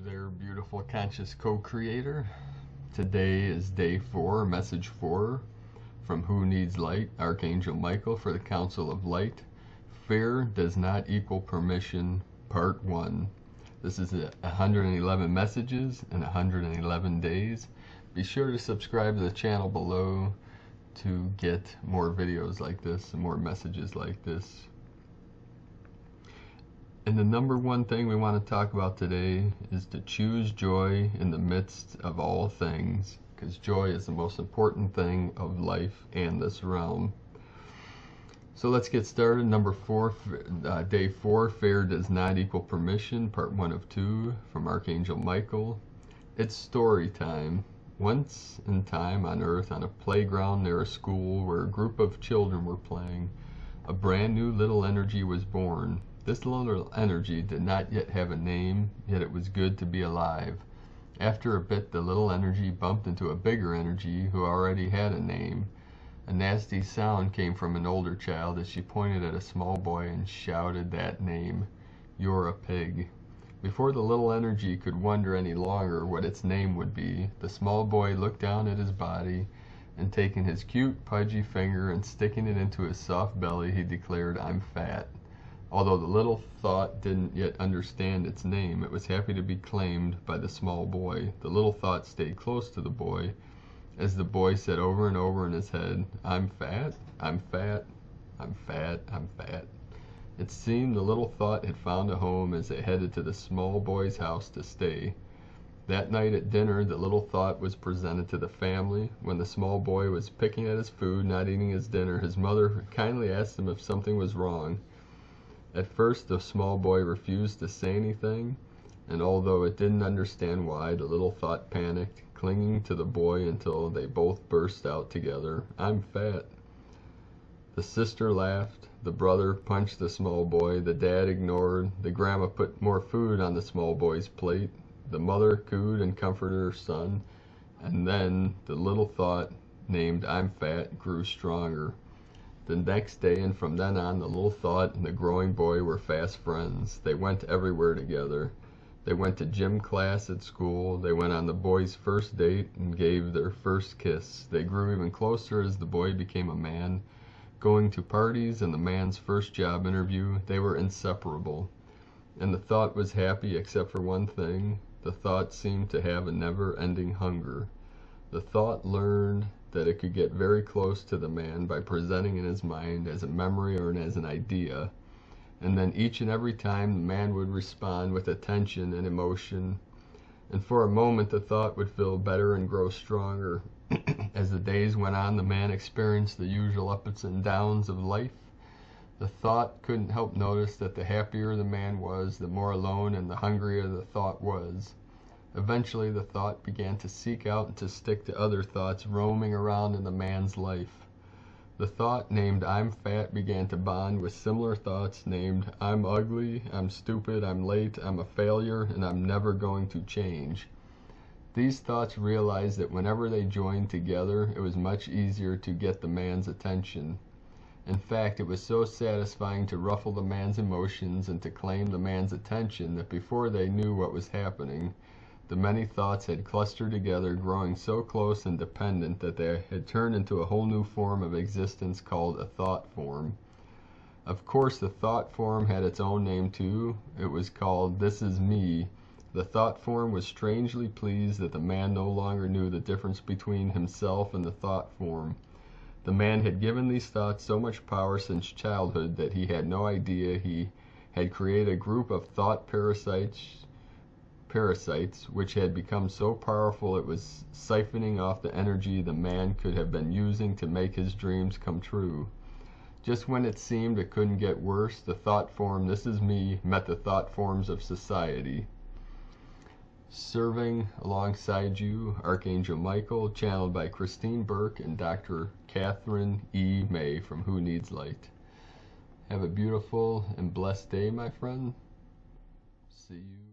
there, beautiful conscious co-creator. Today is day 4, message 4 from Who Needs Light, Archangel Michael for the Council of Light. Fear does not equal permission, part 1. This is 111 messages in 111 days. Be sure to subscribe to the channel below to get more videos like this and more messages like this. And the number one thing we want to talk about today is to choose joy in the midst of all things, because joy is the most important thing of life and this realm. So let's get started. Number 4, day 4, fear does not equal permission, part 1 of 2 from Archangel Michael. It's story time. Once in time on Earth, on a playground near a school where a group of children were playing, a brand new little energy was born. This little energy did not yet have a name, yet it was good to be alive. After a bit, the little energy bumped into a bigger energy who already had a name. A nasty sound came from an older child as she pointed at a small boy and shouted that name, "You're a pig." Before the little energy could wonder any longer what its name would be, the small boy looked down at his body and taking his cute, pudgy finger and sticking it into his soft belly, he declared, "I'm fat." Although the little thought didn't yet understand its name, it was happy to be claimed by the small boy. The little thought stayed close to the boy as the boy said over and over in his head, "I'm fat, I'm fat, I'm fat, I'm fat." It seemed the little thought had found a home as it headed to the small boy's house to stay. That night at dinner, the little thought was presented to the family. When the small boy was picking at his food, not eating his dinner, his mother kindly asked him if something was wrong. At first, the small boy refused to say anything, and although it didn't understand why, the little thought panicked, clinging to the boy until they both burst out together, "I'm fat." The sister laughed, the brother punched the small boy, the dad ignored, the grandma put more food on the small boy's plate, the mother cooed and comforted her son, and then the little thought named "I'm fat" grew stronger. The next day and from then on, the little thought and the growing boy were fast friends. They went everywhere together. They went to gym class at school. They went on the boy's first date and gave their first kiss. They grew even closer as the boy became a man. Going to parties and the man's first job interview, they were inseparable. And the thought was happy except for one thing. The thought seemed to have a never-ending hunger. The thought learned that it could get very close to the man by presenting in his mind as a memory or as an idea, and then each and every time the man would respond with attention and emotion, and for a moment the thought would feel better and grow stronger. As the days went on, the man experienced the usual ups and downs of life. The thought couldn't help notice that the happier the man was, the more alone and the hungrier the thought was. Eventually, the thought began to seek out and to stick to other thoughts roaming around in the man's life. The thought named "I'm fat" began to bond with similar thoughts named "I'm ugly, I'm stupid, I'm late, I'm a failure, and I'm never going to change." These thoughts realized that whenever they joined together, it was much easier to get the man's attention. In fact, it was so satisfying to ruffle the man's emotions and to claim the man's attention that before they knew what was happening, the many thoughts had clustered together, growing so close and dependent that they had turned into a whole new form of existence called a thought form. Of course, the thought form had its own name too. It was called "This Is Me." The thought form was strangely pleased that the man no longer knew the difference between himself and the thought form. The man had given these thoughts so much power since childhood that he had no idea he had created a group of thought parasites which had become so powerful it was siphoning off the energy the man could have been using to make his dreams come true. Just when it seemed it couldn't get worse, the thought form "This Is Me" met the thought forms of society. Serving alongside you, Archangel Michael, channeled by Christine Burk and Dr. Kathryn E. May from Who Needs Light. Have a beautiful and blessed day, my friend. See you.